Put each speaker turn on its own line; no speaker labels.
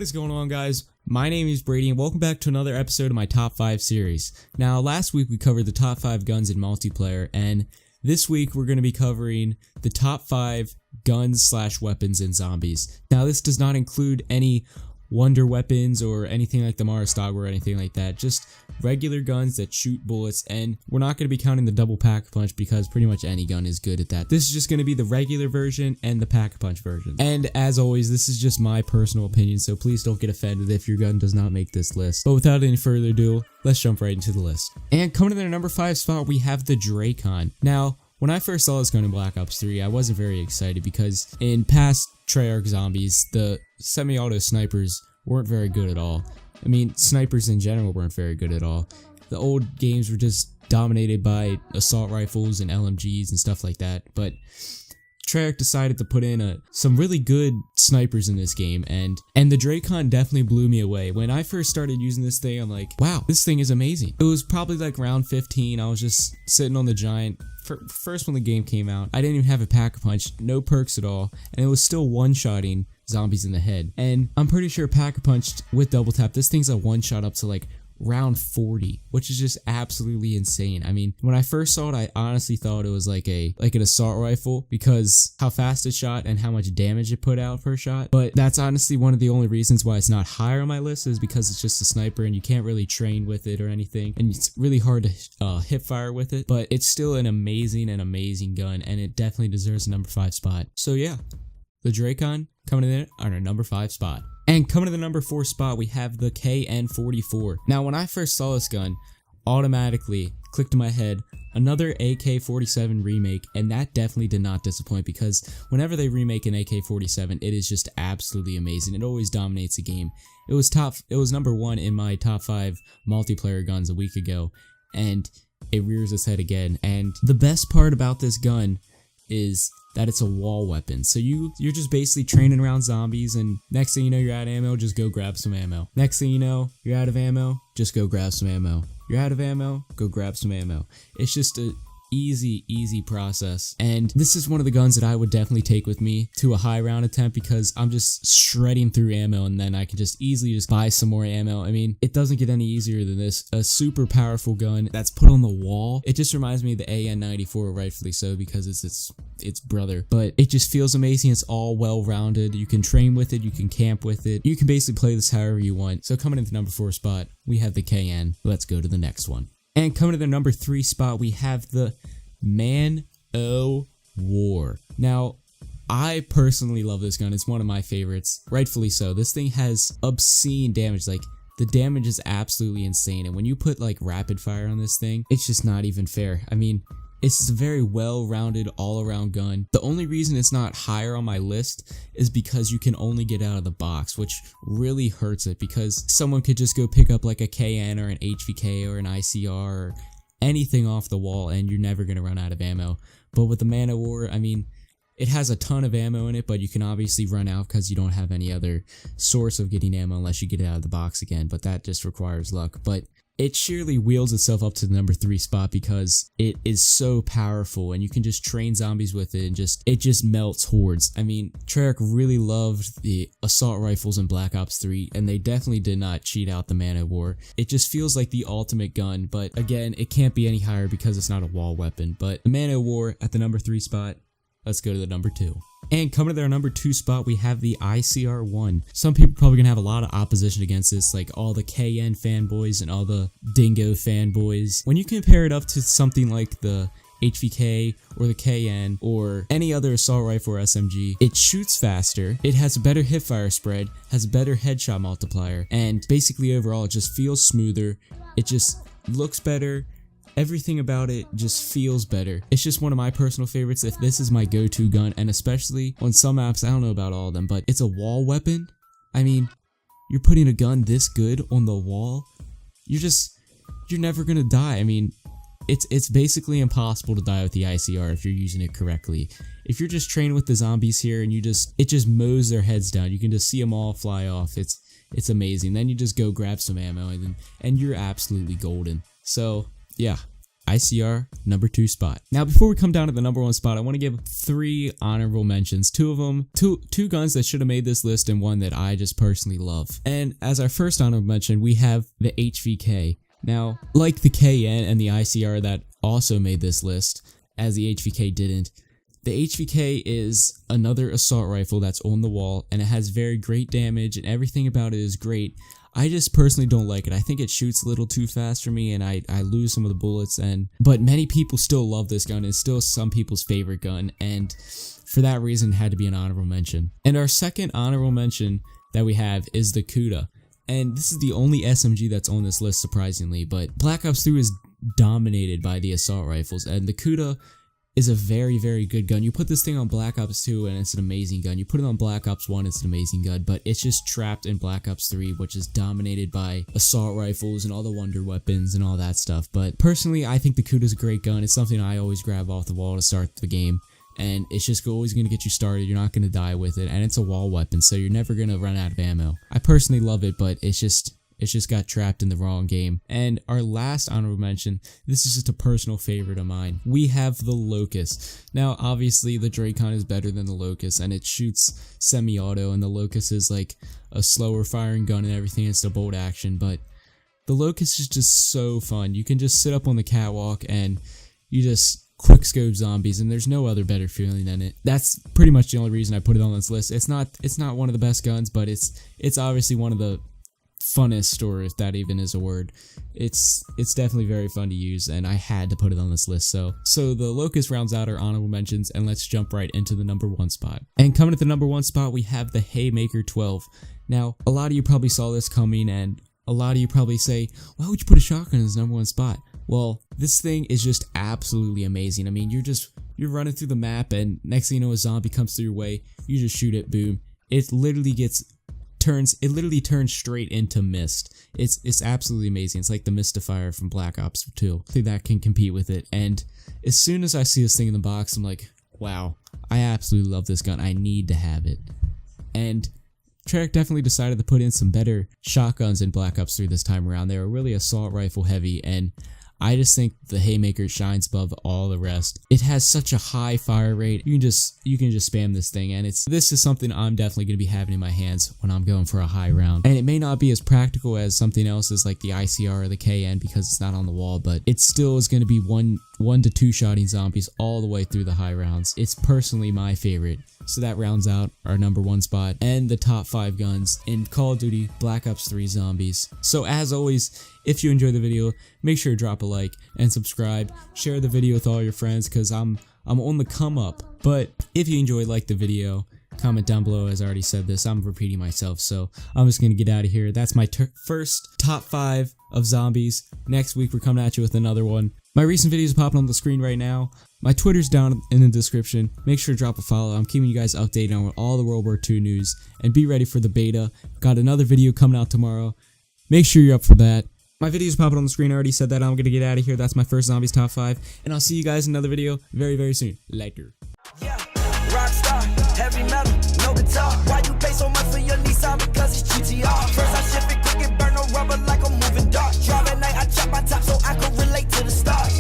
What is going on, guys? My name is Brady and welcome back to another episode of my top 5 series. Now, last week we covered the top 5 guns in multiplayer, and this week we're going to be covering the top 5 guns/weapons in zombies. Now, this does not include any wonder weapons or anything like the Maristog or anything like that, just regular guns that shoot bullets, and we're not going to be counting the double pack-a-punch because pretty much any gun is good at that. This is just going to be the regular version and the pack-a-punch version. And as always, this is just my personal opinion, so please don't get offended if your gun does not make this list. But without any further ado, let's jump right into the list. And coming to the number 5 spot, we have the Dracon. Now, when I first saw this gun in Black Ops 3, I wasn't very excited because in past Treyarch zombies, the semi-auto snipers weren't very good at all. I mean, snipers in general weren't very good at all. The old games were just dominated by assault rifles and LMGs and stuff like that, but Treyarch decided to put in some really good snipers in this game, and the Dracon definitely blew me away. When I first started using this thing, I'm like, wow, this thing is amazing. It was probably like round 15, I was just sitting on the Giant. First when the game came out, I didn't even have a pack-a-punch, no perks at all, and it was still one-shotting zombies in the head. And I'm pretty sure pack-a-punched with double tap, this thing's a one-shot up to like round 40, which is just absolutely insane. I mean, when I first saw it, I honestly thought it was like an assault rifle because how fast it shot and how much damage it put out per shot. But that's honestly one of the only reasons why it's not higher on my list, is because it's just a sniper and you can't really train with it or anything, and it's really hard to hip fire with it. But it's still an amazing gun, and it definitely deserves a number 5 spot. So yeah, the Dracon coming in on our number 5 spot. And coming to the number 4 spot, we have the KN-44. Now, when I first saw this gun, automatically clicked in my head, another AK-47 remake, and that definitely did not disappoint, because whenever they remake an AK-47, it is just absolutely amazing. It always dominates the game. It was number 1 in my top 5 multiplayer guns a week ago, and it rears its head again. And the best part about this gun is that it's a wall weapon. So you're just basically training around zombies, and next thing you know, you're out of ammo, just go grab some ammo. Next thing you know, you're out of ammo, just go grab some ammo. You're out of ammo, go grab some ammo. It's just a easy process, and this is one of the guns that I would definitely take with me to a high round attempt, because I'm just shredding through ammo, and then I can just easily just buy some more ammo. I mean, it doesn't get any easier than this. A super powerful gun that's put on the wall. It just reminds me of the AN-94, rightfully so, because it's its brother, but it just feels amazing. It's all well-rounded. You can train with it, you can camp with it, you can basically play this however you want. So coming into number 4 spot, we have the KN. Let's go to the next one. And coming to the number 3 spot, we have the Man-O-War. Now, I personally love this gun. It's one of my favorites, rightfully so. This thing has obscene damage. Like, the damage is absolutely insane, and when you put like rapid fire on this thing, it's just not even fair. I mean, it's a very well-rounded, all-around gun. The only reason it's not higher on my list is because you can only get out of the box, which really hurts it, because someone could just go pick up like a KN or an HVK or an ICR or anything off the wall, and you're never going to run out of ammo. But with the Man-O-War, I mean, it has a ton of ammo in it, but you can obviously run out because you don't have any other source of getting ammo unless you get it out of the box again, but that just requires luck. But it surely wheels itself up to the number 3 spot because it is so powerful, and you can just train zombies with it, and it just melts hordes. I mean, Treyarch really loved the assault rifles in Black Ops 3, and they definitely did not cheat out the Man-O-War. It just feels like the ultimate gun, but again, it can't be any higher because it's not a wall weapon. But the Man-O-War at the number 3 spot. Let's go to the number 2. And coming to their number 2 spot, we have the ICR-1. Some people probably gonna have a lot of opposition against this, like all the KN fanboys and all the Dingo fanboys. When you compare it up to something like the HVK or the KN or any other assault rifle or SMG, it shoots faster, it has a better hipfire spread, has a better headshot multiplier, and basically overall it just feels smoother, it just looks better. Everything about it just feels better. It's just one of my personal favorites. If this is my go-to gun, and especially on some maps, I don't know about all of them, but it's a wall weapon. I mean, you're putting a gun this good on the wall, you're never gonna die. I mean, it's basically impossible to die with the ICR if you're using it correctly. If you're just training with the zombies here and it just mows their heads down, you can just see them all fly off. It's amazing. Then you just go grab some ammo, and you're absolutely golden. So yeah, ICR number 2 spot. Now, before we come down to the number 1 spot, I want to give 3 honorable mentions. Two of them, two guns that should have made this list, and one that I just personally love. And as our first honorable mention, we have the HVK. Now, like the KN and the ICR that also made this list, as the HVK didn't, the HVK is another assault rifle that's on the wall, and it has very great damage, and everything about it is great. I just personally don't like it. I think it shoots a little too fast for me, and I lose some of the bullets. But many people still love this gun. It's still some people's favorite gun, and for that reason, it had to be an honorable mention. And our second honorable mention that we have is the Kuda. And this is the only SMG that's on this list, surprisingly. But Black Ops 3 is dominated by the assault rifles, and the Kuda is a very, very good gun. You put this thing on Black Ops 2 and it's an amazing gun. You put it on Black Ops 1, it's an amazing gun, but it's just trapped in Black Ops 3, which is dominated by assault rifles and all the wonder weapons and all that stuff. But personally, I think the Kuda is a great gun. It's something I always grab off the wall to start the game, and it's just always going to get you started. You're not going to die with it, and it's a wall weapon, so you're never going to run out of ammo. I personally love it, but it's just got trapped in the wrong game. And our last honorable mention, this is just a personal favorite of mine. We have the Locust. Now, obviously, the Dracon is better than the Locust, and it shoots semi-auto, and the Locust is like a slower firing gun and everything. It's a bolt action, but the Locust is just so fun. You can just sit up on the catwalk and you just quickscope zombies, and there's no other better feeling than it. That's pretty much the only reason I put it on this list. It's not one of the best guns, but it's obviously one of the funnest, or if that even is a word. It's definitely very fun to use, and I had to put it on this list. So the Locust rounds out our honorable mentions, and let's jump right into the number 1 spot. And coming at the number 1 spot, we have the Haymaker 12. Now, a lot of you probably saw this coming, and a lot of you probably say, why would you put a shotgun as number 1 spot? Well, this thing is just absolutely amazing. I mean, you're running through the map, and next thing you know, a zombie comes through your way, you just shoot it, boom. It literally turns straight into mist. It's absolutely amazing. It's like the Mystifier from Black Ops 2. I think that can compete with it. And as soon as I see this thing in the box, I'm like, wow, I absolutely love this gun. I need to have it. And Treyarch definitely decided to put in some better shotguns in Black Ops 3 this time around. They were really assault rifle heavy, and I just think the Haymaker shines above all the rest. It has such a high fire rate. You can just spam this thing, and this is something I'm definitely going to be having in my hands when I'm going for a high round. And it may not be as practical as something else like the ICR or the KN because it's not on the wall, but it still is going to be one to two shotting zombies all the way through the high rounds. It's personally my favorite. So that rounds out our number 1 spot and the top 5 guns in Call of Duty Black Ops 3 Zombies. So as always, if you enjoyed the video, make sure to drop a like and subscribe. Share the video with all your friends because I'm on the come up. But if you enjoyed, like the video, comment down below. As I already said this, I'm repeating myself, so I'm just gonna get out of here. That's my first top 5 of zombies. Next week we're coming at you with another one. My recent videos are popping on the screen right now. My Twitter's down in the description. Make sure to drop a follow. I'm keeping you guys updated on all the World War II news, and be ready for the beta. Got another video coming out tomorrow. Make sure you're up for that. My video's popping on the screen. I already said that. I'm gonna get out of here. That's my first Zombies top 5, and I'll see you guys in another video very, very soon. Later.
Yeah, rockstar, heavy metal, no guitar. Why you pay so much for your Nissan? Because it's GTR. First I ship it quick and burn no rubber like a moving dart. Drive at night, I chop my top so I can relate to the stars.